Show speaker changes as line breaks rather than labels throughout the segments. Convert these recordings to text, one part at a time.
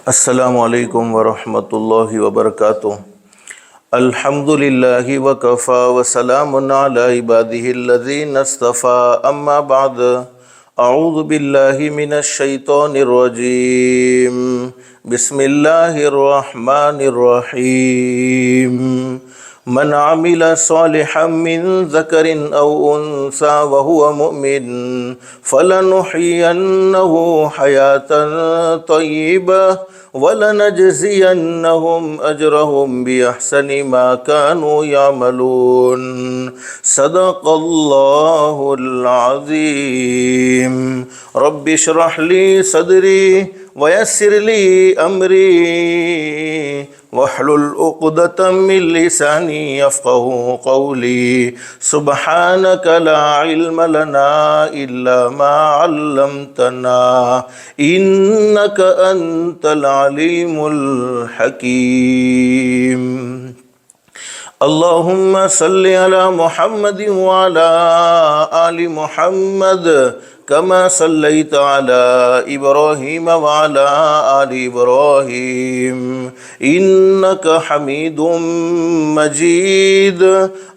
السلام علیکم ورحمۃ اللہ وبرکاتہ۔ الحمدللہ وکفی وسلام علی عبادہ الذین اصطفی، اما بعد، اعوذ باللہ من الشیطان الرجیم، بسم اللہ الرحمن الرحیم۔ من عمل صالحا من ذکر او انثی وهو مؤمن فلنحینہ حیاة طیبہ وَلَنَجْزِيَنَّهُمْ أَجْرَهُمْ بِأَحْسَنِ مَا كَانُوا يَعْمَلُونَ۔ صدق اللہ العظیم۔ رب اشرح لی صدری ویسر لی امری واحلل عقدۃ من لسانی یفقہوا قولی۔ سبحانک لا علم لنا الا ما علمتنا انک انت العلیم الحکیم۔ اللہم صلی علی محمد وعلی آل محمد کما صلیت علی ابراہیم وعلی آل ابراہیم انک حمید مجید۔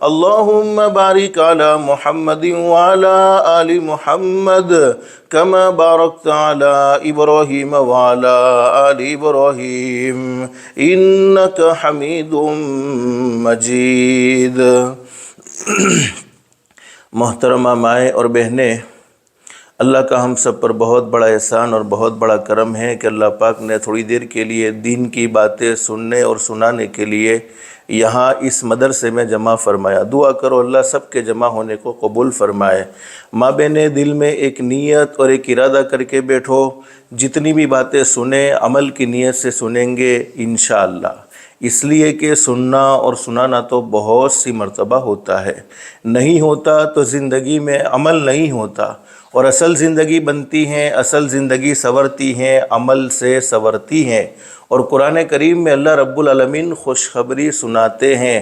اللہم بارک علی محمد وعلی آل محمد کما بارکت علی ابراہیم وعلی آل ابراہیم انک حمید مجید۔ محترمہ مائیں اور بہنیں، اللہ کا ہم سب پر بہت بڑا احسان اور بہت بڑا کرم ہے کہ اللہ پاک نے تھوڑی دیر کے لیے دین کی باتیں سننے اور سنانے کے لیے یہاں اس مدرسے میں جمع فرمایا۔ دعا کرو اللہ سب کے جمع ہونے کو قبول فرمائے۔ ماں بہنیں، دل میں ایک نیت اور ایک ارادہ کر کے بیٹھو، جتنی بھی باتیں سنیں عمل کی نیت سے سنیں گے انشاءاللہ، اس لیے کہ سننا اور سنانا تو بہت سی مرتبہ ہوتا ہے، نہیں ہوتا تو زندگی میں عمل نہیں ہوتا، اور اصل زندگی بنتی ہیں، اصل زندگی سنورتی ہیں، عمل سے سنورتی ہیں۔ اور قرآن کریم میں اللہ رب العالمین خوشخبری سناتے ہیں،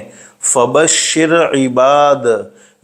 فبشر عباد،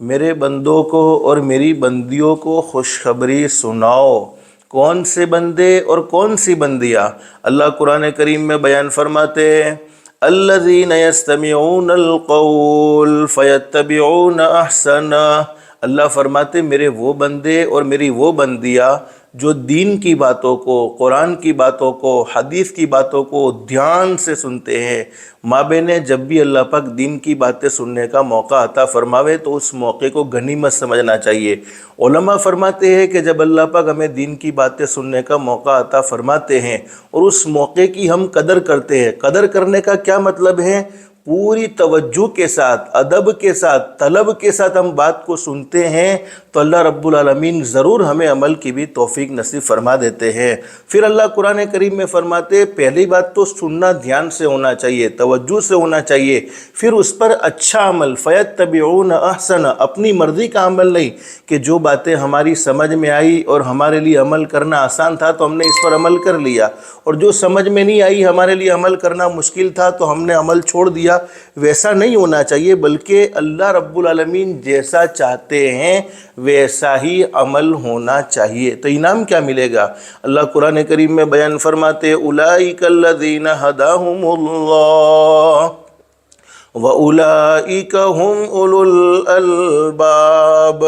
میرے بندوں کو اور میری بندیوں کو خوشخبری سناؤ۔ کون سے بندے اور کون سی بندیاں؟ اللہ قرآن کریم میں بیان فرماتے ہیں، الذین یستمعون القول فیتبعون احسنہ۔ اللہ فرماتے میرے وہ بندے اور میری وہ بندیاں جو دین کی باتوں کو، قرآن کی باتوں کو، حدیث کی باتوں کو دھیان سے سنتے ہیں۔ ماں بہنیں، جب بھی اللہ پاک دین کی باتیں سننے کا موقع عطا فرماوے تو اس موقع کو غنیمت سمجھنا چاہیے۔ علماء فرماتے ہیں کہ جب اللہ پاک ہمیں دین کی باتیں سننے کا موقع عطا فرماتے ہیں اور اس موقع کی ہم قدر کرتے ہیں، قدر کرنے کا کیا مطلب ہے؟ پوری توجہ کے ساتھ، ادب کے ساتھ، طلب کے ساتھ ہم بات کو سنتے ہیں تو اللہ رب العالمین ضرور ہمیں عمل کی بھی توفیق نصیب فرما دیتے ہیں۔ پھر اللہ قرآن کریم میں فرماتے ہیں پہلی بات تو سننا دھیان سے ہونا چاہیے، توجہ سے ہونا چاہیے، پھر اس پر اچھا عمل، فیتبعون احسن، اپنی مرضی کا عمل نہیں کہ جو باتیں ہماری سمجھ میں آئی اور ہمارے لیے عمل کرنا آسان تھا تو ہم نے اس پر عمل کر لیا، اور جو سمجھ میں نہیں آئی، ہمارے لیے عمل کرنا مشکل تھا تو ہم نے عمل چھوڑ دیا۔ ویسا نہیں ہونا چاہیے، بلکہ اللہ رب العالمین جیسا چاہتے ہیں ویسا ہی عمل ہونا چاہیے۔ تو انعام کیا ملے گا؟ اللہ قرآن کریم میں بیان فرماتے اولئک الذین ھداھم اللہ وَأُولَئِكَ هُمْ أُولُو الْأَلْبَابِ۔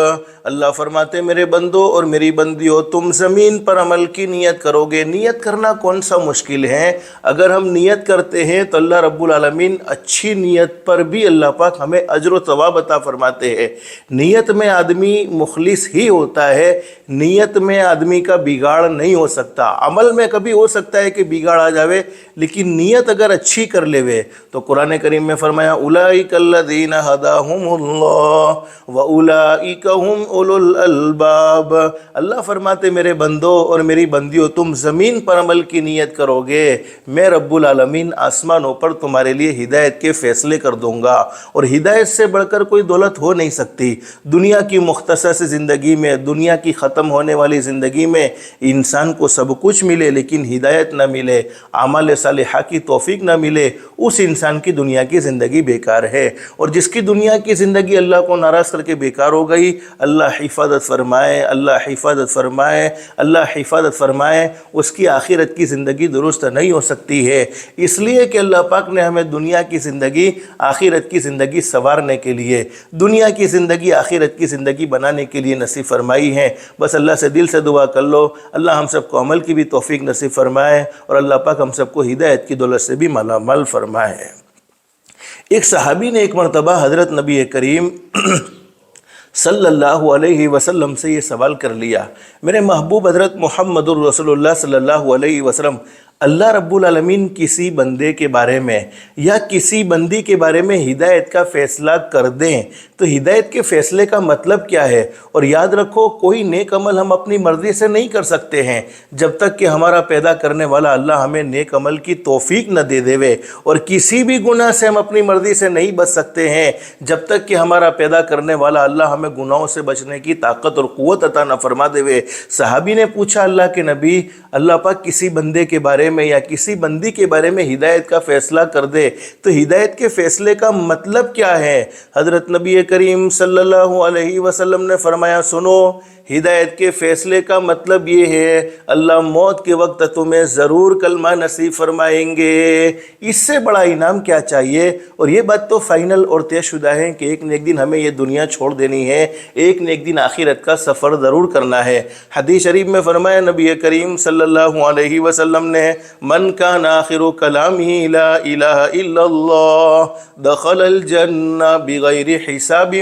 اللہ فرماتے میرے بندوں اور میری بندیوں، تم زمین پر عمل کی نیت کرو گے۔ نیت کرنا کون سا مشکل ہے؟ اگر ہم نیت کرتے ہیں تو اللہ رب العالمین اچھی نیت پر بھی اللہ پاک ہمیں اجر و ثواب عطا فرماتے ہیں۔ نیت میں آدمی مخلص ہی ہوتا ہے، نیت میں آدمی کا بگاڑ نہیں ہو سکتا۔ عمل میں کبھی ہو سکتا ہے کہ بگاڑ آ جاوے، لیکن نیت اگر اچھی کر لیوے تو قرآن کریم میں فرمایا اولئک الذین ھداھم اللہ واولئک ھم اولو الالباب۔ اللہ فرماتے میرے بندوں اور میری بندیوں، تم زمین پر عمل کی نیت کرو گے، میں رب العالمین آسمانوں پر تمہارے لیے ہدایت کے فیصلے کر دوں گا، اور ہدایت سے بڑھ کر کوئی دولت ہو نہیں سکتی۔ دنیا کی مختصر سی زندگی میں، دنیا کی ختم ہونے والی زندگی میں انسان کو سب کچھ ملے لیکن ہدایت نہ ملے، اعمال صالحہ کی توفیق نہ ملے، اس انسان کی دنیا کی زندگی بیکار ہے، اور جس کی دنیا کی زندگی اللہ کو ناراض کر کے بیکار ہو گئی، اللہ حفاظت فرمائے، اللہ حفاظت فرمائے، اللہ حفاظت فرمائے، اس کی آخرت کی زندگی درست نہیں ہو سکتی ہے۔ اس لیے کہ اللہ پاک نے ہمیں دنیا کی زندگی آخرت کی زندگی سنوارنے کے لیے، دنیا کی زندگی آخرت کی زندگی بنانے کے لیے نصیب فرمائی ہے۔ بس اللہ سے دل سے دعا کر لو، اللہ ہم سب کو عمل کی بھی توفیق نصیب فرمائے، اور اللہ پاک ہم سب کو ہدایت کی دولت سے بھی مالا مال فرمائے۔ ایک صحابی نے ایک مرتبہ حضرت نبی کریم صلی اللہ علیہ وسلم سے یہ سوال کر لیا، میرے محبوب حضرت محمد الرسول اللہ صلی اللہ علیہ وسلم، اللہ رب العالمین کسی بندے کے بارے میں یا کسی بندی کے بارے میں ہدایت کا فیصلہ کر دیں تو ہدایت کے فیصلے کا مطلب کیا ہے؟ اور یاد رکھو، کوئی نیک عمل ہم اپنی مرضی سے نہیں کر سکتے ہیں جب تک کہ ہمارا پیدا کرنے والا اللہ ہمیں نیک عمل کی توفیق نہ دے دے، اور کسی بھی گناہ سے ہم اپنی مرضی سے نہیں بچ سکتے ہیں جب تک کہ ہمارا پیدا کرنے والا اللہ ہمیں گناہوں سے بچنے کی طاقت اور قوت عطا نہ فرما دے۔ صحابی نے پوچھا، اللہ کے نبی، اللہ پاک کسی بندے کے بارے میں یا کسی بندی کے بارے میں ہدایت کا فیصلہ کر دے تو ہدایت کے فیصلے کا مطلب کیا ہے؟ حضرت نبی کریم صلی اللہ علیہ وسلم نے فرمایا، سنو، ہدایت کے فیصلے کا مطلب یہ ہے اللہ موت کے وقت تمہیں ضرور کلمہ نصیب فرمائیں گے۔ اس سے بڑا انعام کیا چاہیے؟ اور یہ بات تو فائنل اور طے شدہ ہے کہ ایک نہ ایک دن ہمیں یہ دنیا چھوڑ دینی ہے، ایک نہ ایک دن آخرت کا سفر ضرور کرنا ہے۔ حدیث شریف میں فرمایا نبی کریم صلی اللہ علیہ وسلم نے، من کان آخر کلامہ لا الہ الا اللہ دخل الجنہ بغیر حساب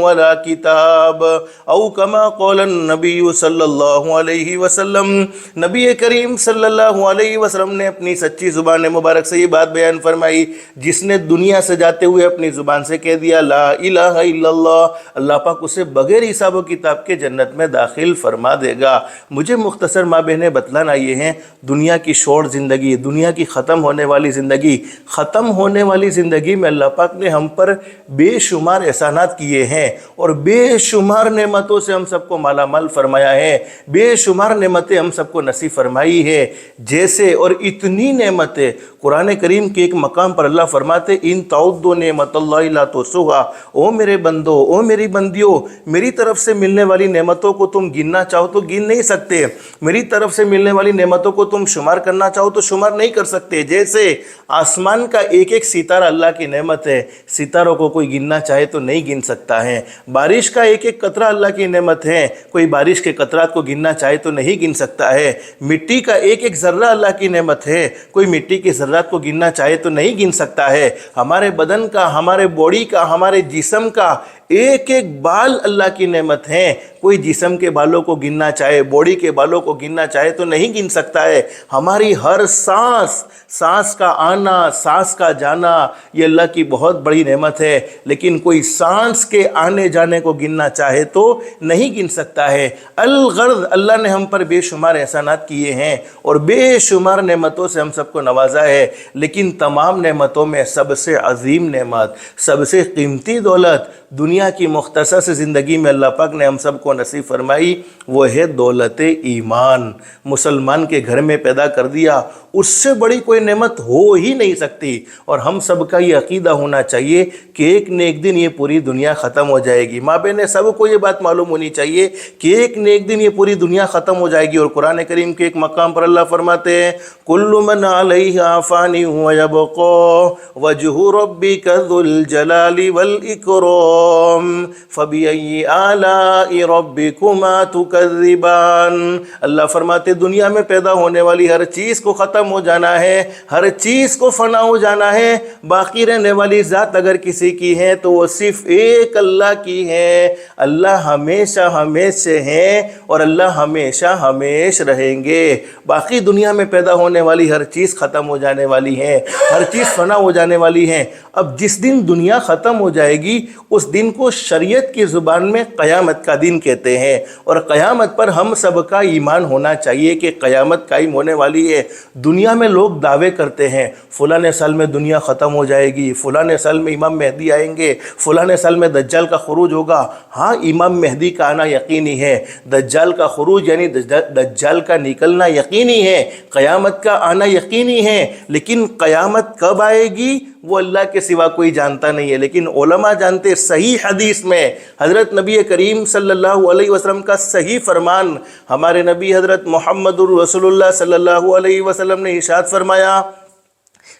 ولا کتاب، او کما قول النبی صلی اللہ علیہ وسلم۔ نبی کریم صلی اللہ علیہ وسلم نے اپنی سچی زبان مبارک سے یہ بات بیان فرمائی، جس نے دنیا سے جاتے ہوئے اپنی زبان سے کہہ دیا لا الہ الا اللہ، اللہ پاک اسے بغیر حساب و کتاب کے جنت میں داخل فرما دے گا۔ مجھے مختصر ماں بہنیں بتلانا یہ ہیں، دنیا کی شور زندگی، دنیا کی ختم ہونے والی زندگی، ختم ہونے والی زندگی میں اللہ پاک نے ہم پر بے شمار احسانات کیے ہیں، اور بے شمار نعمتوں سے ہم سب کو مالا مال فرمایا ہے، بے شمار نعمتیں ہم سب کو نصیب فرمائی ہے۔ جیسے اور اتنی نعمتیں قرآن کریم کے ایک مقام پر اللہ فرماتے، ان تعدوا نعمت اللہ لا تحصوها، او میرے بندو، او میری بندیوں، میری طرف سے ملنے والی نعمتوں کو تم گننا چاہو تو گن نہیں سکتے، میری طرف سے ملنے والی نعمتوں کو تم شمار کرنا چاہو تو شمار نہیں کر سکتے۔ جیسے آسمان کا ایک ایک ستارہ اللہ کی نعمت ہے، ستاروں کو کوئی گننا چاہے تو نہیں گن سکتا ہے۔ بارش کا ایک ایک قطرہ اللہ کی نعمت ہے، کوئی بارش کے قطرات کو گننا چاہے تو نہیں گن سکتا ہے۔ مٹی کا ایک ایک ذرہ اللہ کی نعمت ہے، کوئی مٹی کے ذرات کو گننا چاہے تو نہیں گن سکتا ہے۔ ہمارے بدن کا، ہمارے باڈی کا، ہمارے جسم کا ایک ایک بال اللہ کی نعمت ہے، کوئی جسم کے بالوں کو گننا چاہے، باڈی کے بالوں کو گننا چاہے تو نہیں گن سکتا ہے۔ ہماری ہر سانس، سانس کا آنا، سانس کا جانا، یہ اللہ کی بہت بڑی نعمت ہے، لیکن کوئی سانس کے آنے جانے کو گننا چاہے تو نہیں گن سکتا ہے۔ الغرض اللہ نے ہم پر بے شمار احسانات کیے ہیں اور بے شمار نعمتوں سے ہم سب کو نوازا ہے، لیکن تمام نعمتوں میں سب سے عظیم نعمت، سب سے قیمتی دولت دنیا کی مختصر سے زندگی میں اللہ پاک نے ہم سب کو نصیب فرمائی، وہ ہے دولت ایمان۔ مسلمان کے گھر میں پیدا کر دیا، اس سے بڑی کوئی نعمت ہو ہی نہیں سکتی، اور ہم سب کا یہ عقیدہ ہونا چاہیے کہ ایک نہ ایک دن یہ پوری دنیا ختم ہو جائے گی۔ ماں بہنیں سب کو یہ بات معلوم ہونی چاہیے کہ ایک نہ ایک دن یہ پوری دنیا ختم ہو جائے گی، اور قرآن کریم کے ایک مقام پر اللہ فرماتے ہیں کل من علیہا فانی ویبقی وجہ ربک ذو الجلال والاکرام فبأی آلاء ربکما تکذبان۔ اللہ فرماتے دنیا میں پیدا ہونے والی ہر چیز کو ختم ہو جانا ہے، ہر چیز کو فنا ہو جانا ہے، باقی رہنے والی ذات اگر کسی کی ہے تو وہ صرف ایک اللہ کی ہے۔ اللہ ہمیشہ ہمیشہ ہیں اور اللہ ہمیشہ ہمیش رہیں گے۔ باقی دنیا میں پیدا ہونے والی ہر چیز ختم ہو جانے والی ہے، ہر چیز فنا ہو جانے والی ہے۔ اب جس دن دنیا ختم ہو جائے گی اس دن کو شریعت کی زبان میں قیامت کا دن کہتے ہیں، اور قیامت پر ہم سب کا ایمان ہونا چاہیے کہ قیامت قائم ہونے والی ہے۔ دنیا میں لوگ دعوے کرتے ہیں فلاں سال میں دنیا ختم ہو جائے گی، فلاں سال میں امام مہدی آئیں گے، فلاں سال میں دجال کا خروج ہوگا۔ ہاں، امام مہدی کا آنا یقینی ہے، دجال کا خروج یعنی دجال کا نکلنا یقینی ہے، قیامت کا آنا یقینی ہے، لیکن قیامت کب آئے گی وہ اللہ کے سوا کوئی جانتا نہیں ہے، لیکن علماء جانتے۔ صحیح حدیث میں حضرت نبی کریم صلی اللہ علیہ وسلم کا صحیح فرمان، ہمارے نبی حضرت محمد الرسول اللہ صلی اللہ علیہ وسلم نے ارشاد فرمایا،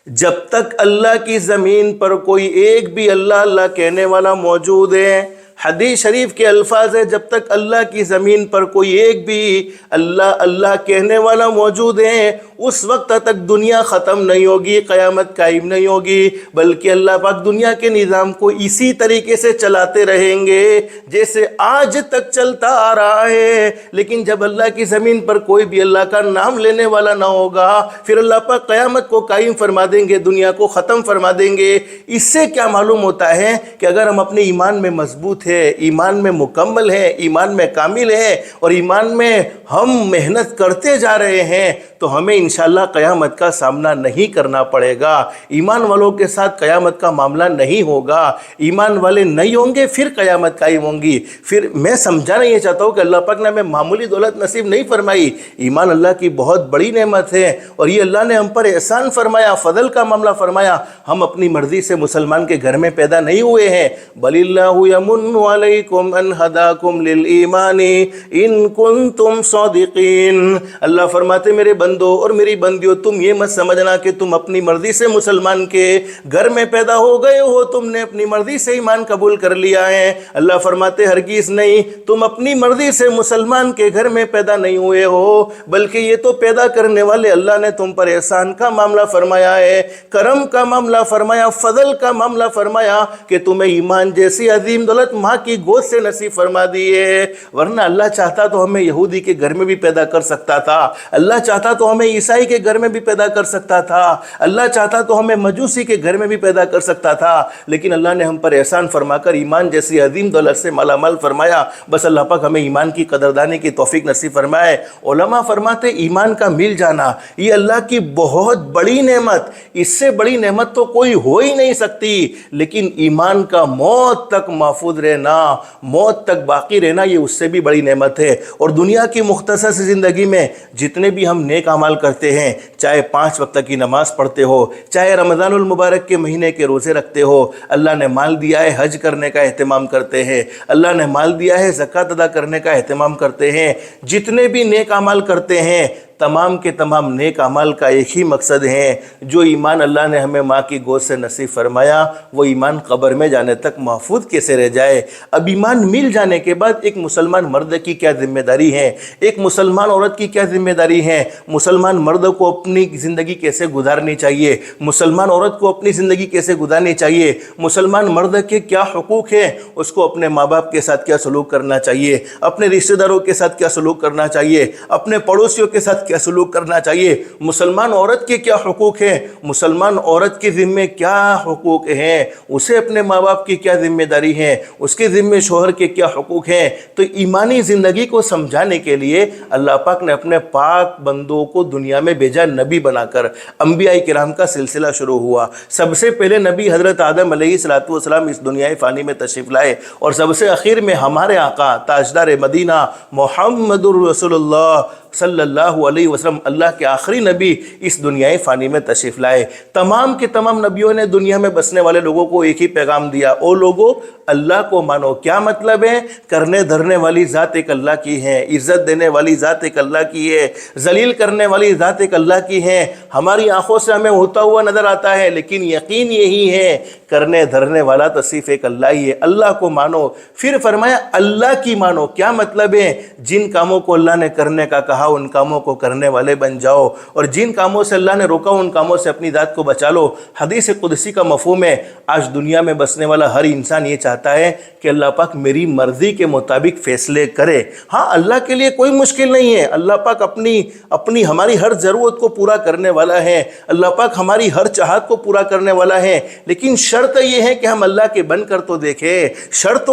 جب تک اللہ کی زمین پر کوئی ایک بھی اللہ اللہ کہنے والا موجود ہے، حدیث شریف کے الفاظ ہے، جب تک اللہ کی زمین پر کوئی ایک بھی اللہ اللہ کہنے والا موجود ہے، اس وقت تک دنیا ختم نہیں ہوگی، قیامت قائم نہیں ہوگی، بلکہ اللہ پاک دنیا کے نظام کو اسی طریقے سے چلاتے رہیں گے جیسے آج تک چلتا آ رہا ہے۔ لیکن جب اللہ کی زمین پر کوئی بھی اللہ کا نام لینے والا نہ ہوگا، پھر اللہ پاک قیامت کو قائم فرما دیں گے، دنیا کو ختم فرما دیں گے۔ اس سے کیا معلوم ہوتا ہے کہ اگر ہم اپنے ایمان میں مضبوط ہے، ایمان میں مکمل ہے، ایمان میں کامل ہے، اور ایمان میں ہم محنت کرتے جا رہے ہیں، تو ہمیں انشاءاللہ قیامت کا سامنا نہیں کرنا پڑے گا۔ ایمان والوں کے ساتھ قیامت کا معاملہ نہیں ہوگا، ایمان والے نہیں ہوں گے، پھر قیامت قائم ہوں گی۔ پھر میں سمجھانا یہ چاہتا ہوں کہ اللہ پاک نے ہمیں معمولی دولت نصیب نہیں فرمائی، ایمان اللہ کی بہت بڑی نعمت ہے، اور یہ اللہ نے ہم پر احسان فرمایا، فضل کا معاملہ فرمایا۔ ہم اپنی مرضی سے مسلمان کے گھر میں پیدا نہیں ہوئے ہیں، بل اللہ یمن علیکم ان ہداکم للایمان ان کنتم صادقین۔ اللہ فرماتے میرے بندو اور میری بندیوں، تم یہ مت سمجھنا کہ تم اپنی مرضی سے مسلمان کے گھر میں پیدا ہو گئے ہو، تم نے اپنی مرضی سے ایمان قبول کر لیا ہے۔ اللہ فرماتے ہرگز نہیں، تم اپنی مرضی سے مسلمان کے گھر میں پیدا نہیں ہوئے ہو، بلکہ یہ تو پیدا کرنے والے اللہ نے تم پر احسان کا معاملہ فرمایا ہے، کرم کا معاملہ فرمایا، فضل کا معاملہ فرمایا کہ تمہیں ایمان جیسی عظیم دولت ماں کی گود سے نصیب فرما دی ہے۔ ورنہ اللہ چاہتا تو ہمیں یہودی کے گھر میں بھی پیدا کر سکتا تھا، اللہ چاہتا تو ہمیں عیسائی کے گھر میں بھی پیدا کر سکتا تھا، اللہ چاہتا تو ہمیں مجوسی کے گھر میں بھی پیدا کر سکتا تھا، لیکن اللہ نے ہم پر احسان فرما کر ایمان جیسی عظیم دولت سے مالا مال فرمایا۔ بس اللہ پاک ہمیں ایمان کی قدردانی کی توفیق نصیب فرمائے۔ علماء فرماتے ایمان کا مل جانا یہ اللہ کی بہت بڑی نعمت، اس سے بڑی نعمت تو کوئی ہو ہی نہیں سکتی، لیکن ایمان کا موت تک محفوظ رہنا، موت تک باقی رہنا، یہ اس سے بھی بڑی نعمت ہے۔ اور دنیا کی مختصر سی زندگی میں جتنے بھی ہم نیک اعمال کرتے ہیں، چاہے 5 وقت کی نماز پڑھتے ہو، چاہے رمضان المبارک کے مہینے کے روزے رکھتے ہو، اللہ نے مال دیا ہے حج کرنے کا اہتمام کرتے ہیں، اللہ نے مال دیا ہے زکوٰۃ ادا کرنے کا اہتمام کرتے ہیں، جتنے بھی نیک اعمال کرتے ہیں، تمام کے تمام نیک اعمال کا ایک ہی مقصد ہے، جو ایمان اللہ نے ہمیں ماں کی گود سے نصیب فرمایا، وہ ایمان قبر میں جانے تک محفوظ کیسے رہ جائے۔ اب ایمان مل جانے کے بعد ایک مسلمان مرد کی کیا ذمہ داری ہے، ایک مسلمان عورت کی کیا ذمہ داری ہے، مسلمان مرد کو اپنی زندگی کیسے گزارنی چاہیے، مسلمان عورت کو اپنی زندگی کیسے گزارنی چاہیے، مسلمان مرد کے کیا حقوق ہیں، اس کو اپنے ماں باپ کے ساتھ کیا سلوک کرنا چاہیے، اپنے رشتہ داروں کے ساتھ کیا سلوک کرنا چاہیے، اپنے پڑوسیوں کے ساتھ کیا سلوک کرنا چاہیے، مسلمان عورت کے کیا حقوق ہیں، مسلمان عورت کے ذمے کیا حقوق ہیں، اسے اپنے ماں باپ کی کیا ذمہ داری ہے، اس کے ذمے شوہر کے کیا حقوق ہیں۔ تو ایمانی زندگی کو سمجھانے کے لیے اللہ پاک نے اپنے پاک بندوں کو دنیا میں بھیجا، نبی بنا کر۔ انبیاء کرام کا سلسلہ شروع ہوا، سب سے پہلے نبی حضرت آدم علیہ السلام اس دنیا فانی میں تشریف لائے، اور سب سے آخر میں ہمارے آقا تاجدار مدینہ محمد الرسول اللہ صلی اللہ علیہ وسلم، اللہ کے آخری نبی، اس دنیا فانی میں تشریف لائے۔ تمام کے تمام نبیوں نے دنیا میں بسنے والے لوگوں کو ایک ہی پیغام دیا، او لوگو اللہ کو مانو۔ کیا مطلب ہے؟ کرنے دھرنے والی ذات ایک اللہ کی ہے، عزت دینے والی ذات ایک اللہ کی ہے، ذلیل کرنے والی ذات ایک اللہ کی ہے۔ ہماری آنکھوں سے ہمیں ہوتا ہوا نظر آتا ہے، لیکن یقین یہی ہے کرنے دھرنے والا تو صرف ایک اللہ ہی ہے، اللہ کو مانو۔ پھر فرمایا اللہ کی مانو۔ کیا مطلب ہے؟ جن کاموں کو اللہ نے کرنے کا کہا ان کاموں کو کرنے والے بن جاؤ، اور جن کاموں سے اللہ نے روکا ان کاموں سے اپنی ذات کو بچا لو۔ حدیث قدسی کا مفہوم ہے، آج دنیا میں بسنے والا ہر انسان یہ چاہتا ہے کہ اللہ پاک میری مرضی کے مطابق فیصلے کرے۔ ہاں، اللہ کے لیے کوئی مشکل نہیں ہے، اللہ پاک اپنی ہماری ہر ضرورت کو پورا کرنے والا ہے، اللہ پاک ہماری ہر چاہت کو پورا کرنے والا ہے، لیکن شرط یہ ہے کہ ہم اللہ کے بن کر تو دیکھیں، شرط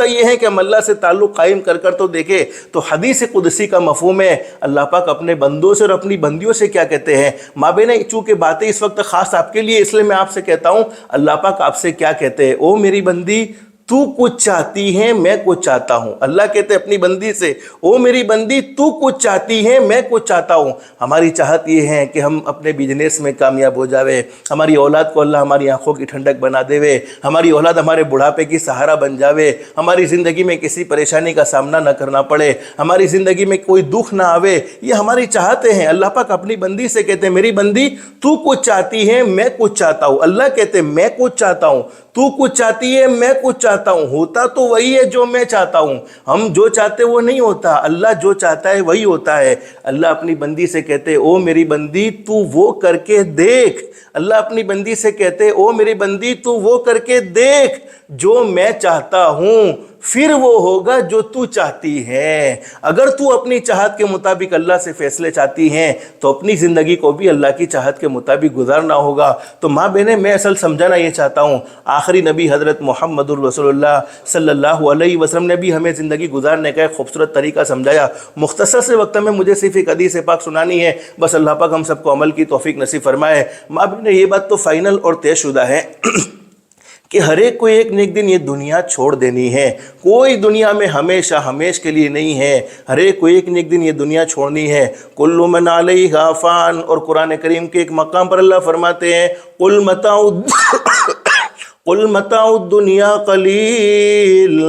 یہ ہے کہ ہم اللہ سے تعلق قائم کر تو دیکھیں۔ تو حدیث قدسی کا مفہوم ہے، اللہ پاک اپنے بندوں سے اور اپنی بندیوں سے کیا کہتے ہیں۔ مابین چونکہ باتیں اس وقت خاص آپ کے لیے، اس لیے میں آپ سے کہتا ہوں اللہ پاک آپ سے کیا کہتے ہیں، او میری بندی تو کچھ چاہتی ہے میں کچھ چاہتا ہوں۔ اللہ کہتے اپنی بندی سے، او میری بندی تو کچھ چاہتی ہے میں کچھ چاہتا ہوں۔ ہماری چاہت یہ ہے کہ ہم اپنے بزنس میں کامیاب ہو جاوے، ہماری اولاد کو اللہ ہماری آنکھوں کی ٹھنڈک بنا دے، ہماری اولاد ہمارے بڑھاپے کی سہارا بن جاوے، ہماری زندگی میں کسی پریشانی کا سامنا نہ کرنا پڑے، ہماری زندگی میں کوئی دکھ نہ آوے، یہ ہماری چاہتے ہیں۔ اللہ پاک اپنی بندی سے کہتے ہیں میری بندی تو کچھ چاہتی ہے میں کچھ چاہتا ہوں۔ اللہ کہتے میں کچھ چاہتا ہوں، تو کچھ چاہتی ہے میں کچھ چاہتا ہوں۔ ہوتا تو وہی ہے جو میں چاہتا ہوں، ہم جو چاہتے وہ نہیں ہوتا، اللہ جو چاہتا ہے وہی ہوتا ہے۔ اللہ اپنی بندی سے کہتے او میری بندی تو وہ کر کے دیکھ۔ اللہ اپنی بندی سے کہتے او میری بندی تو وہ کر کے دیکھ جو میں چاہتا ہوں، پھر وہ ہوگا جو تو چاہتی ہے۔ اگر تو اپنی چاہت کے مطابق اللہ سے فیصلے چاہتی ہیں تو اپنی زندگی کو بھی اللہ کی چاہت کے مطابق گزارنا ہوگا۔ تو ماں بہنیں، میں اصل سمجھانا یہ چاہتا ہوں، آخری نبی حضرت محمد الرسول اللہ صلی اللہ علیہ وسلم نے بھی ہمیں زندگی گزارنے کا ایک خوبصورت طریقہ سمجھایا۔ مختصر سے وقت میں مجھے صرف ایک حدیث پاک سنانی ہے، بس اللہ پاک ہم سب کو عمل کی توفیق نصیب فرمائے۔ ماں بہنیں، یہ بات تو فائنل اور طے شدہ ہے کہ ہر ایک کو ایک نہ ایک دن یہ دنیا چھوڑ دینی ہے۔ کوئی دنیا میں ہمیشہ ہمیش کے لیے نہیں ہے، ہر ایک کو ایک نہ ایک دن یہ دنیا چھوڑنی ہے۔ کل من علیہا فان، اور قرآن کریم کے ایک مقام پر اللہ فرماتے ہیں قل متاع الدنیا قلیل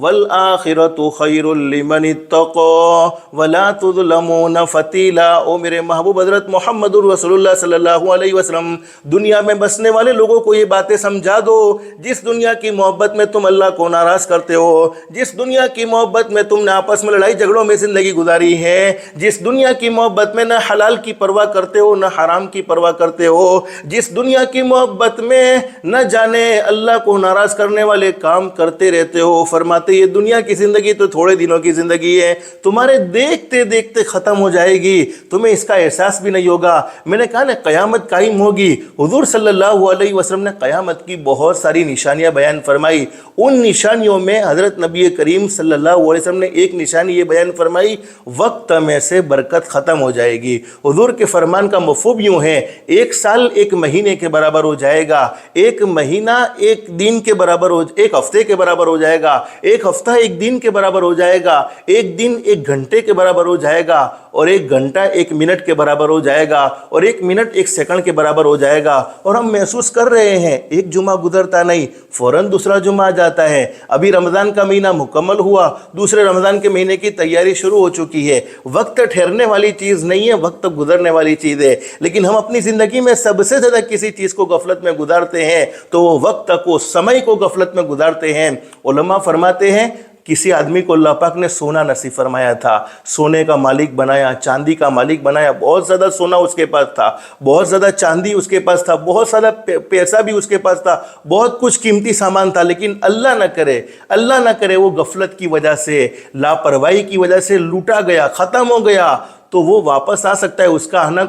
والآخرۃ خیر لمن اتقى ولا تظلمون فتیلا۔ او میرے محبوب حضرت محمد الرسول اللہ صلی اللہ علیہ وسلم، دنیا میں بسنے والے لوگوں کو یہ باتیں سمجھا دو، جس دنیا کی محبت میں تم اللہ کو ناراض کرتے ہو، جس دنیا کی محبت میں تم نے آپس میں لڑائی جھگڑوں میں زندگی گزاری ہے، جس دنیا کی محبت میں نہ حلال کی پرواہ کرتے ہو نہ حرام کی پرواہ کرتے ہو، جس دنیا کی محبت میں نہ جانے اللہ کو ناراض کرنے والے کام کرتے رہتے ہو، فرماتے یہ دنیا کی زندگی تو تھوڑے دنوں کی زندگی ہے، تمہارے دیکھتے دیکھتے ختم ہو جائے گی، تمہیں اس کا احساس بھی نہیں ہوگا۔ میں نے کہا نا قیامت قائم ہوگی، حضور صلی اللہ علیہ وسلم نے قیامت کی بہت ساری نشانیاں بیان فرمائی۔ ان نشانیوں میں حضرت نبی کریم صلی اللہ علیہ وسلم نے ایک نشانی یہ بیان فرمائی، وقت میں سے برکت ختم ہو جائے گی۔ حضور کے فرمان کا مفہوم یوں ہے، ایک سال ایک مہینے کے برابر ہو جائے گا، ایک مہینہ ایک دن کے برابر ایک ہفتے کے برابر ہو جائے گا، ایک ہفتہ ایک دن کے برابر ہو جائے گا، ایک دن ایک گھنٹے کے برابر ہو جائے گا، اور ایک گھنٹہ ایک منٹ کے برابر ہو جائے گا، اور ایک منٹ ایک سیکنڈ کے برابر ہو جائے گا۔ اور ہم محسوس کر رہے ہیں ایک جمعہ گزرتا نہیں فوراً دوسرا جمعہ آ جاتا ہے۔ ابھی رمضان کا مہینہ مکمل ہوا، دوسرے رمضان کے مہینے کی تیاری شروع ہو چکی ہے۔ وقت ٹھہرنے والی چیز نہیں ہے، وقت گزرنے والی چیز ہے، لیکن ہم اپنی زندگی میں سب سے زیادہ کسی چیز کو غفلت میں گزارتے ہیں تو وہ وقت کو، سمے کو غفلت میں گزارتے ہیں۔ علماء فرماتے ہیں کسی آدمی کو اللہ پاک نے سونا نصیب فرمایا تھا، سونے کا مالک بنایا، چاندی کا مالک بنایا، بہت زیادہ سونا اس کے پاس تھا، بہت زیادہ چاندی اس کے پاس تھا، بہت زیادہ پیسہ بھی اس کے پاس تھا، بہت کچھ قیمتی سامان تھا، لیکن اللہ نہ کرے وہ غفلت کی وجہ سے، لاپرواہی کی وجہ سے لوٹا گیا، ختم ہو گیا، تو وہ واپس آ سکتا ہے۔ اس کا آنا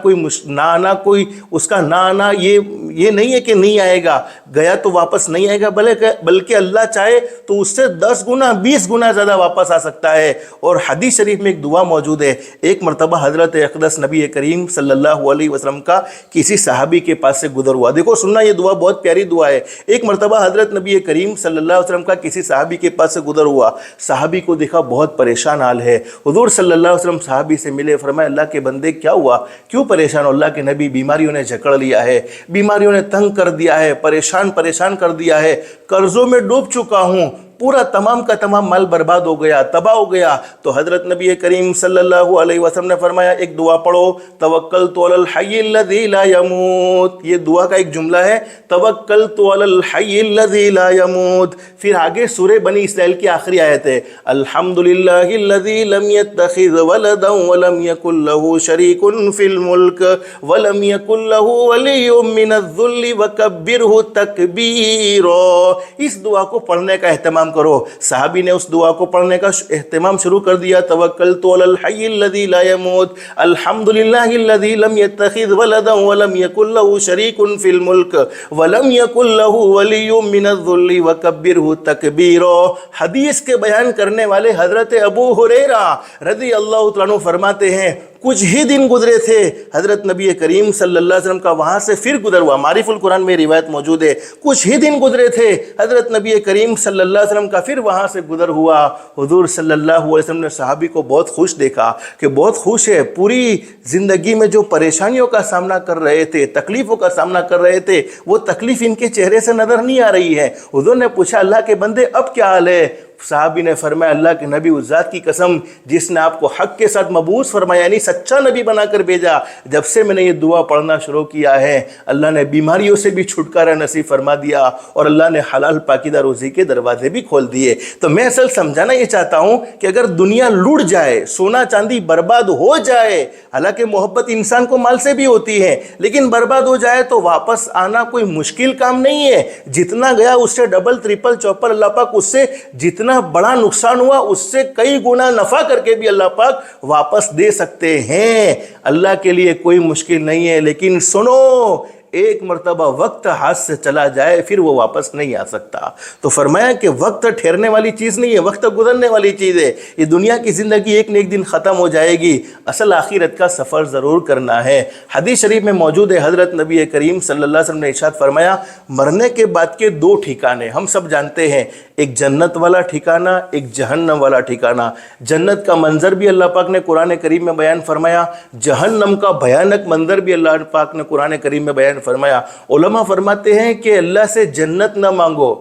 اس کا نہ آنا یہ نہیں ہے کہ نہیں آئے گا، گیا تو واپس نہیں آئے گا، بلکہ اللہ چاہے تو اس سے 10 گنا 20 گنا زیادہ واپس آ سکتا ہے۔ اور حدیث شریف میں ایک دعا موجود ہے، ایک مرتبہ حضرت اقدس نبی کریم صلی اللہ علیہ وسلم کا کسی صحابی کے پاس سے گزر ہوا۔ دیکھو سننا، یہ دعا بہت پیاری دعا ہے۔ ایک مرتبہ حضرت نبی کریم صلی اللہ علیہ وسلم کا کسی صحابی کے پاس سے گزر ہوا، صحابی کو دیکھا بہت پریشان حال ہے۔ حضور صلی اللہ علیہ وسلم صحابی سے ملے، فرمایا اللہ کے بندے کیا ہوا، کیوں پریشان ہو؟ اللہ کے نبی بیماریوں نے جکڑ لیا ہے، بیماریوں نے تنگ کر دیا ہے، پریشان کر دیا ہے، قرضوں میں ڈوب چکا ہوں، پورا تمام کا تمام مال برباد ہو گیا، تباہ ہو گیا۔ تو حضرت نبی کریم صلی اللہ علیہ وسلم نے فرمایا ایک دعا پڑھو، توکلت علی الحی الذی لا یموت۔ یہ دعا کا ایک جملہ ہے، توکلت علی الحی الذی لا یموت۔ پھر آگے سورہ بنی اسرائیل کی آخری آیت ہے، الحمدللہ الذی لم یتخذ ولدا ولم یکن له شریک فی الملک ولم یکن له ولی من الذل وکبرہ تکبیرا۔ اس دعا کو پڑھنے کا اہتمام کرو۔ صحابی نے اس دعا کو پڑھنے کا اہتمام شروع کر دیا، توکلت علی الحی الذی لا یموت، الحمدللہ الذی لم یتخذ ولدا ولم یکن له شریک فی الملک ولم یکن له ولی من الذل وکبرہ تکبیرا۔ حدیث کے بیان کرنے والے حضرت ابو ہریرہ رضی اللہ تعالیٰ عنہ فرماتے ہیں کچھ ہی دن گزرے تھے، حضرت نبی کریم صلی اللہ علیہ وسلم کا وہاں سے پھر گزر ہوا۔ معارف القرآن میں روایت موجود ہے، کچھ ہی دن گزرے تھے، حضرت نبی کریم صلی اللہ علیہ وسلم کا پھر وہاں سے گزر ہوا۔ حضور صلی اللہ علیہ وسلم نے صحابی کو بہت خوش دیکھا کہ بہت خوش ہے، پوری زندگی میں جو پریشانیوں کا سامنا کر رہے تھے، تکلیفوں کا سامنا کر رہے تھے، وہ تکلیف ان کے چہرے سے نظر نہیں آ رہی ہے۔ حضور نے پوچھا اللہ کے بندے اب کیا حال ہے؟ صحابی نے فرمایا اللہ کے نبی اس ذات کی قسم جس نے آپ کو حق کے ساتھ مبعوث فرمایا، یعنی سچا نبی بنا کر بھیجا، جب سے میں نے یہ دعا پڑھنا شروع کیا ہے اللہ نے بیماریوں سے بھی چھٹکارا نصیب فرما دیا اور اللہ نے حلال پاکیزہ روزی کے دروازے بھی کھول دیے۔ تو میں اصل سمجھانا یہ چاہتا ہوں کہ اگر دنیا لوٹ جائے، سونا چاندی برباد ہو جائے، حالانکہ محبت انسان کو مال سے بھی ہوتی ہے، لیکن برباد ہو جائے تو واپس آنا کوئی مشکل کام نہیں ہے۔ جتنا گیا اس سے ڈبل ٹرپل چوپل اللہ پاک اس سے جتنا بڑا نقصان ہوا اس سے کئی گنا نفع کر کے بھی اللہ پاک واپس دے سکتے ہیں۔ اللہ کے لیے کوئی مشکل نہیں ہے، لیکن سنو ایک مرتبہ وقت ہاتھ سے چلا جائے پھر وہ واپس نہیں آ سکتا۔ تو فرمایا کہ وقت ٹھہرنے والی چیز نہیں ہے، وقت گزرنے والی چیز ہے۔ یہ دنیا کی زندگی ایک نہ ایک دن ختم ہو جائے گی، اصل آخرت کا سفر ضرور کرنا ہے۔ حدیث شریف میں موجود ہے، حضرت نبی کریم صلی اللہ علیہ وسلم نے ارشاد فرمایا مرنے کے بعد کے دو ٹھکانے ہم سب جانتے ہیں، ایک جنت والا ٹھکانہ، ایک جہنم والا ٹھکانہ۔ جنت کا منظر بھی اللہ پاک نے قرآن کریم میں بیان فرمایا، جہنم کا بھیانک منظر بھی اللہ پاک نے قرآن کریم میں بیان فرمایا۔ علماء فرماتے ہیں کہ اللہ سے جنت نہ مانگو،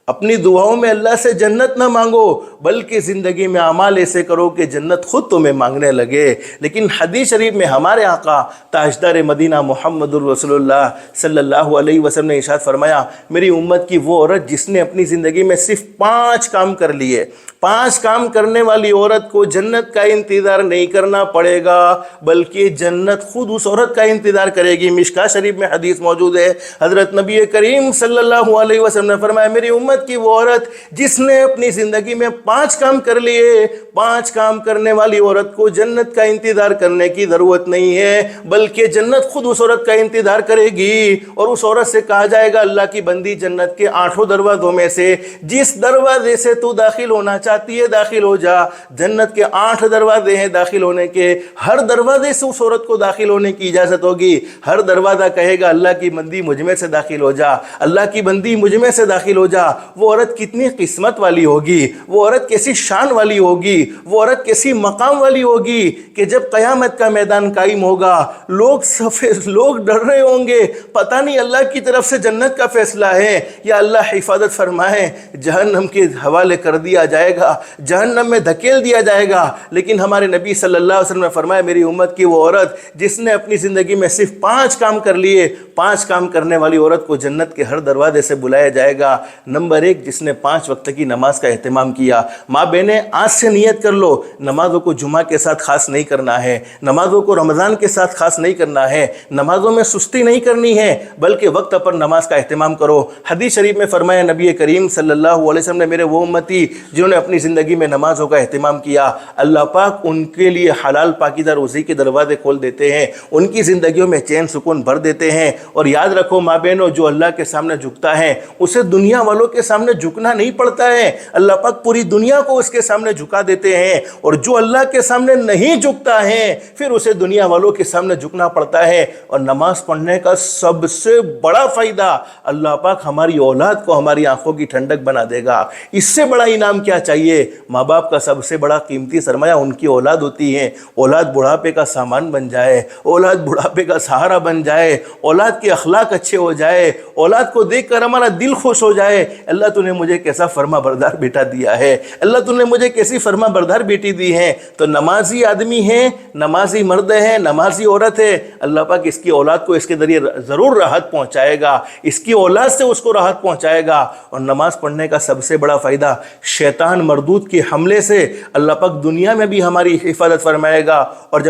اپنی دعاؤں میں اللہ سے جنت نہ مانگو، بلکہ زندگی میں اعمال ایسے کرو کہ جنت خود تمہیں مانگنے لگے۔ لیکن حدیث شریف میں ہمارے آقا تاجدار مدینہ محمد الرسول اللہ صلی اللہ علیہ وسلم نے ارشاد فرمایا میری امت کی وہ عورت جس نے اپنی زندگی میں صرف 5 کام کر لیے، 5 کام کرنے والی عورت کو جنت کا انتظار نہیں کرنا پڑے گا بلکہ جنت خود اس عورت کا انتظار کرے گی۔ مشکاہ شریف میں حدیث موجود ہے، حضرت نبی کریم صلی اللہ علیہ وسلم نے فرمایا میری امت کی وہ عورت جس نے اپنی زندگی میں 5 کام کر لیے، 5 کام کرنے والی عورت کو جنت کا انتظار کرنے کی ضرورت نہیں ہے بلکہ جنت خود اس عورت کا انتظار کرے گی۔ اور اس عورت سے کہا جائے گا اللہ کی بندی جنت کے 8 دروازوں میں سے جس دروازے سے تو داخل ہونا چاہتی ہے داخل ہو جا۔ جنت کے 8 دروازے ہیں داخل ہونے کے، ہر دروازے سے اس عورت کو داخل ہونے کی اجازت ہوگی۔ ہر دروازہ کہے گا اللہ کی بندی مجھ میں سے داخل ہو جا، اللہ کی بندی مجھ میں سے داخل ہو جا۔ وہ عورت کتنی قسمت والی ہوگی، وہ عورت کیسی شان والی ہوگی، وہ عورت کیسی مقام والی ہوگی کہ جب قیامت کا میدان قائم ہوگا لوگ ڈر رہے ہوں گے، پتہ نہیں اللہ کی طرف سے جنت کا فیصلہ ہے یا اللہ حفاظت فرمائے جہنم کے حوالے کر دیا جائے گا، جہنم میں دھکیل دیا جائے گا۔ لیکن ہمارے نبی صلی اللہ علیہ وسلم نے فرمایا میری امت کی وہ عورت جس نے اپنی زندگی میں صرف 5 کام کر لیے، 5 کام کرنے والی عورت کو جنت کے ہر دروازے سے بلایا جائے گا۔ نمبر 1 جس نے 5 وقت کی نماز کا اہتمام کیا۔ ماں بہنیں آج سے نیت کر لو، نمازوں کو جمعہ کے ساتھ خاص نہیں کرنا ہے، نمازوں کو رمضان کے ساتھ خاص نہیں کرنا ہے، نمازوں میں سستی نہیں کرنی ہے بلکہ وقت پر نماز کا اہتمام کرو۔ حدیث شریف میں فرمایا نبی کریم صلی اللہ علیہ وسلم نے میرے وہ امتی جنہوں نے اپنی زندگی میں نمازوں کا اہتمام کیا اللہ پاک ان کے لیے حلال پاکیزہ روزی کے دروازے کھول دیتے ہیں، ان کی زندگیوں میں چین سکون بھر دیتے ہیں۔ اور یاد رکھو ماں بہنوں جو اللہ کے سامنے جھکتا ہے اسے دنیا والوں کے سامنے جھکنا نہیں پڑتا ہے، اللہ پاک پوری دنیا کو اس کے سامنے جھکا دیتے ہیں۔ اور جو اللہ کے سامنے نہیں جھکتا ہے پھر اسے دنیا والوں کے سامنے جھکنا پڑتا ہے۔ اور نماز پڑھنے کا سب سے بڑا فائدہ اللہ پاک ہماری اولاد کو ہماری آنکھوں کی ٹھنڈک بنا دے گا۔ اس سے بڑا انعام کیا چاہیے؟ ماں باپ کا سب سے بڑا قیمتی سرمایہ ان کی اولاد ہوتی ہے۔ اولاد بڑھاپے کا سامان بن جائے، اولاد بڑھاپے کا سہارا بن جائے، اولاد کے اخلاق اچھے ہو جائے، اولاد کو دیکھ کر ہمارا دل خوش ہو جائے، اللہ تو نے مجھے کیسا فرما بردار بیٹا دیا ہے، اللہ تو نے مجھے کیسی فرما بردار بیٹی دی ہے۔ تو نمازی آدمی ہے، نمازی مرد ہے، نمازی عورت ہے، اللہ پاک اس کی اولاد کو اس کے ذریعے ضرور راحت پہنچائے گا، اس کی اولاد سے اس کو راحت پہنچائے گا۔ اور نماز پڑھنے کا سب سے بڑا فائدہ شیطان مردود کے حملے سے اللہ پاک دنیا میں بھی ہماری حفاظت فرمائے گا۔ اور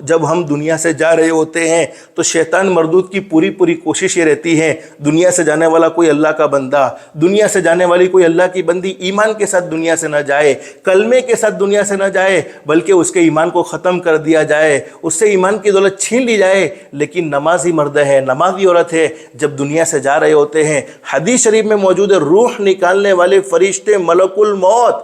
جب ہم دنیا سے جا رہے ہوتے ہیں تو شیطان مردود کی پوری کوشش یہ رہتی ہے دنیا سے جانے والا کوئی اللہ کا بندہ، دنیا سے جانے والی کوئی اللہ کی بندی ایمان کے ساتھ دنیا سے نہ جائے، کلمے کے ساتھ دنیا سے نہ جائے بلکہ اس کے ایمان کو ختم کر دیا جائے، اس سے ایمان کی دولت چھین لی جائے۔ لیکن نمازی مرد ہے، نمازی عورت ہے، جب دنیا سے جا رہے ہوتے ہیں حدیث شریف میں موجود ہے روح نکالنے والے فرشتے ملک الموت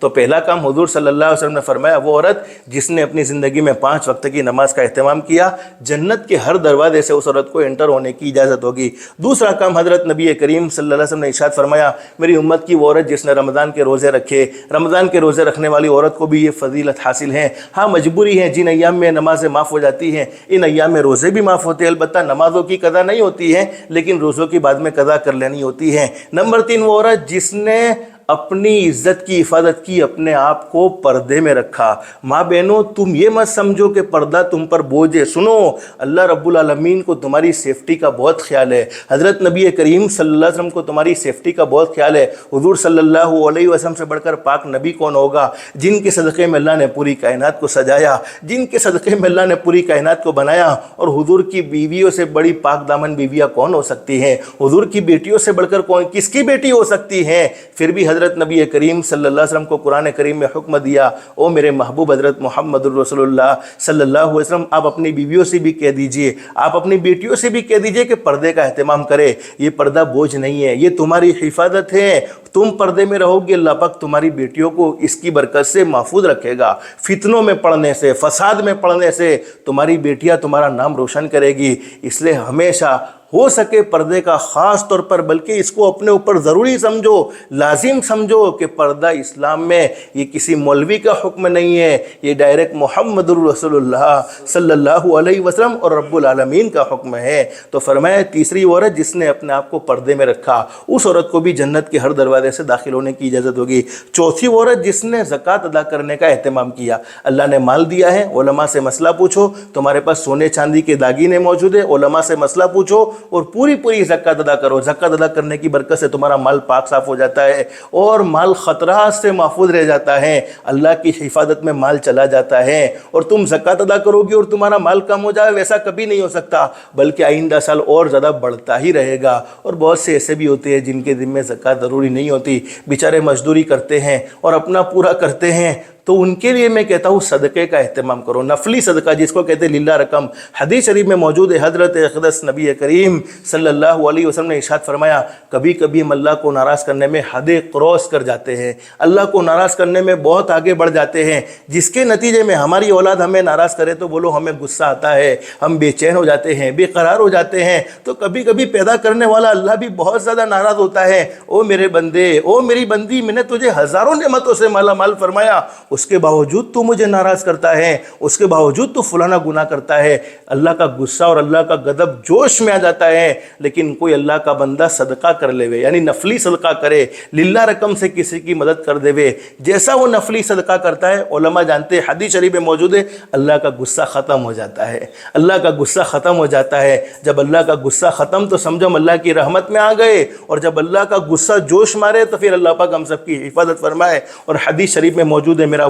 تو پہلا کام حضور صلی اللہ علیہ وسلم نے فرمایا، وہ عورت جس نے اپنی زندگی میں 5 وقت کی نماز کا اہتمام کیا، جنت کے ہر دروازے سے اس عورت کو انٹر ہونے کی اجازت ہوگی۔ دوسرا کام حضرت نبی کریم صلی اللہ علیہ وسلم نے ارشاد فرمایا، میری امت کی وہ عورت جس نے رمضان کے روزے رکھے، رمضان کے روزے رکھنے والی عورت کو بھی یہ فضیلت حاصل ہے۔ ہاں مجبوری ہے، جن ایام میں نمازیں معاف ہو جاتی ہیں ان ایام میں روزے بھی معاف ہوتے ہیں، البتہ نمازوں کی قضا نہیں ہوتی ہے لیکن روزوں کی بعد میں قضا کر لینی ہوتی ہے۔ نمبر 3 وہ عورت جس نے اپنی عزت کی حفاظت کی، اپنے آپ کو پردے میں رکھا۔ ماں بہنوں تم یہ مت سمجھو کہ پردہ تم پر بوجھ ہے، سنو اللہ رب العالمین کو تمہاری سیفٹی کا بہت خیال ہے، حضرت نبی کریم صلی اللہ علیہ وسلم کو تمہاری سیفٹی کا بہت خیال ہے۔ حضور صلی اللہ علیہ وسلم سے بڑھ کر پاک نبی کون ہوگا، جن کے صدقے میں اللہ نے پوری کائنات کو سجایا، جن کے صدقے میں اللہ نے پوری کائنات کو بنایا۔ اور حضور کی بیویوں سے بڑی پاک دامن بیویاں کون ہو سکتی ہیں، حضور کی بیٹیوں سے بڑھ کر کون کس کی بیٹی ہو سکتی ہے؟ پھر بھی حضرت نبی کریم صلی اللہ علیہ وسلم کو قرآن کریم میں حکم دیا، او میرے محبوب حضرت محمد الرسول اللہ صلی اللہ علیہ وسلم، آپ اپنی بیویوں سے بھی کہہ دیجئے، آپ اپنی بیٹیوں سے بھی کہہ دیجئے کہ پردے کا اہتمام کرے۔ یہ پردہ بوجھ نہیں ہے، یہ تمہاری حفاظت ہے۔ تم پردے میں رہو گے، اللہ پاک تمہاری بیٹیوں کو اس کی برکت سے محفوظ رکھے گا۔ فتنوں میں پڑنے سے، فساد میں پڑنے سے تمہاری بیٹیاں تمہارا نام روشن کرے گی۔ اس لیے ہمیشہ ہو سکے پردے کا خاص طور پر، بلکہ اس کو اپنے اوپر ضروری سمجھو، لازم سمجھو کہ پردہ اسلام میں یہ کسی مولوی کا حکم نہیں ہے، یہ ڈائریکٹ محمد الرسول اللہ صلی اللہ علیہ وسلم اور رب العالمین کا حکم ہے۔ تو فرمایا تیسری عورت جس نے اپنے آپ کو پردے میں رکھا، اس عورت کو بھی جنت کے ہر دروازے سے داخل ہونے کی اجازت ہوگی۔ چوتھی عورت جس نے زکوٰۃ ادا کرنے کا اہتمام کیا، اللہ نے مال دیا ہے، علماء سے مسئلہ پوچھو، تمہارے پاس سونے چاندی کے داگینے موجود ہیں، علماء سے مسئلہ پوچھو اور پوری زکوٰۃ ادا کرو۔ زکوٰۃ ادا کرنے کی برکت سے تمہارا مال پاک صاف ہو جاتا ہے اور مال خطرات سے محفوظ رہ جاتا ہے، اللہ کی حفاظت میں مال چلا جاتا ہے۔ اور تم زکوٰۃ ادا کرو گی اور تمہارا مال کم ہو جائے، ویسا کبھی نہیں ہو سکتا، بلکہ آئندہ سال اور زیادہ بڑھتا ہی رہے گا۔ اور بہت سے ایسے بھی ہوتے ہیں جن کے ذمہ زکوٰۃ ضروری نہیں ہوتی، بیچارے مزدوری کرتے ہیں اور اپنا پورا کرتے ہیں، تو ان کے لیے میں کہتا ہوں صدقے کا اہتمام کرو، نفلی صدقہ جس کو کہتے ہیں للہ رقم۔ حدیث شریف میں موجود ہے، حضرت اقدس نبی کریم صلی اللہ علیہ وسلم نے ارشاد فرمایا، کبھی کبھی ہم اللہ کو ناراض کرنے میں حد کراس کر جاتے ہیں، اللہ کو ناراض کرنے میں بہت آگے بڑھ جاتے ہیں، جس کے نتیجے میں ہماری اولاد ہمیں ناراض کرے تو بولو ہمیں غصہ آتا ہے، ہم بے چین ہو جاتے ہیں، بے قرار ہو جاتے ہیں۔ تو کبھی کبھی پیدا کرنے والا اللہ بھی بہت زیادہ ناراض ہوتا ہے، او میرے بندے، او میری بندی، میں نے تجھے ہزاروں نعمتوں سے مالا مال فرمایا، اس کے باوجود تو مجھے ناراض کرتا ہے، اس کے باوجود تو فلانا گناہ کرتا ہے۔ اللہ کا غصہ اور اللہ کا غضب جوش میں آ جاتا ہے۔ لیکن کوئی اللہ کا بندہ صدقہ کر لے وے، یعنی نفلی صدقہ کرے، للہ رقم سے کسی کی مدد کر دے وے، جیسا وہ نفلی صدقہ کرتا ہے، علماء جانتے ہیں، حدیث شریف میں موجود ہے، اللہ کا غصہ ختم ہو جاتا ہے، اللہ کا غصہ ختم ہو جاتا ہے۔ جب اللہ کا غصہ ختم تو سمجھو ہم اللہ کی رحمت میں آ گئے، اور جب اللہ کا غصہ جوش مارے تو پھر اللہ پاک ہم سب کی حفاظت فرمائے۔ اور حدیث شریف میں موجود ہے، میرا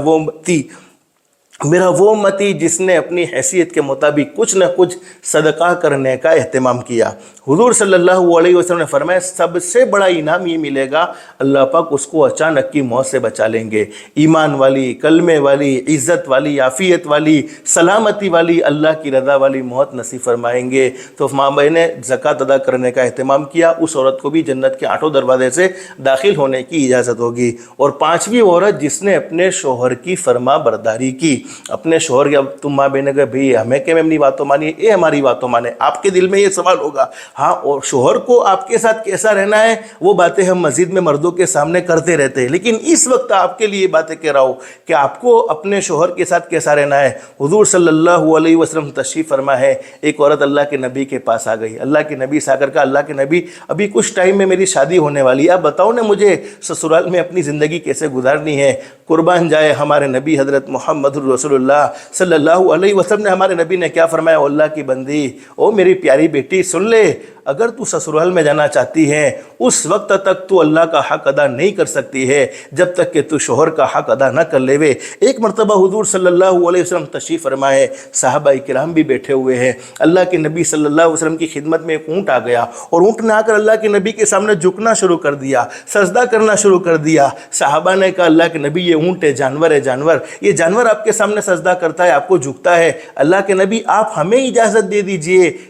وہ امتی جس نے اپنی حیثیت کے مطابق کچھ نہ کچھ صدقہ کرنے کا اہتمام کیا۔ حضور صلی اللہ علیہ وسلم نے فرمایا سب سے بڑا انعام یہ ملے گا، اللہ پاک اس کو اچانک کی موت سے بچا لیں گے۔ ایمان والی، کلمے والی، عزت والی، عافیت والی، سلامتی والی، اللہ کی رضا والی موت نصیب فرمائیں گے۔ تو ماں بہن نے زکوٰۃ ادا کرنے کا اہتمام کیا، اس عورت کو بھی جنت کے 8 دروازے سے داخل ہونے کی اجازت ہوگی۔ اور 5ویں عورت جس نے اپنے شوہر کی فرما برداری کی، اپنے شوہر کے، اب تم ماں بہنیں کہ بھئی ہمیں کہ میں اپنی باتوں مانی، اے ہماری باتوں مانے، آپ کے دل میں یہ سوال ہوگا، ہاں اور شوہر کو آپ کے ساتھ کیسا رہنا ہے، وہ باتیں ہم مزید میں مردوں کے سامنے کرتے رہتے ہیں، لیکن اس وقت آپ کے لیے باتیں کہہ رہا ہوں کہ آپ کو اپنے شوہر کے ساتھ کیسا رہنا ہے۔ حضور صلی اللہ علیہ وسلم تشریف فرما ہے، ایک عورت اللہ کے نبی کے پاس آ گئی، اللہ کے نبی سے آ کر کہا، اللہ کے نبی ابھی کچھ ٹائم میں میری شادی ہونے والی ہے، آپ بتاؤ نا مجھے سسرال میں اپنی زندگی کیسے گزارنی ہے۔ قربان جائے ہمارے نبی حضرت محمد الرسول اللہ صلی اللہ علیہ وسلم نے، ہمارے نبی نے کیا فرمایا، اللہ کی بندی، او میری پیاری بیٹی سن لے، اگر تو سسرال میں جانا چاہتی ہے اس وقت تک تو اللہ کا حق ادا نہیں کر سکتی ہے جب تک کہ تو شوہر کا حق ادا نہ کر لے وے۔ ایک مرتبہ حضور صلی اللہ علیہ وسلم تشریف فرمائے، صحابہ کرام بھی بیٹھے ہوئے ہیں، اللہ کے نبی صلی اللہ علیہ وسلم کی خدمت میں ایک اونٹ آ گیا، اور اونٹ نے آ کر اللہ کے نبی کے سامنے جھکنا شروع کر دیا، سجدہ کرنا شروع کر دیا۔ صحابہ نے کہا، اللہ کے نبی یہ اونٹ ہے، جانور ہے، جانور، یہ جانور آپ کے سامنے سجدہ کرتا ہے، آپ کو جھکتا ہے، اللہ کے نبی آپ ہمیں اجازت دے دیجئے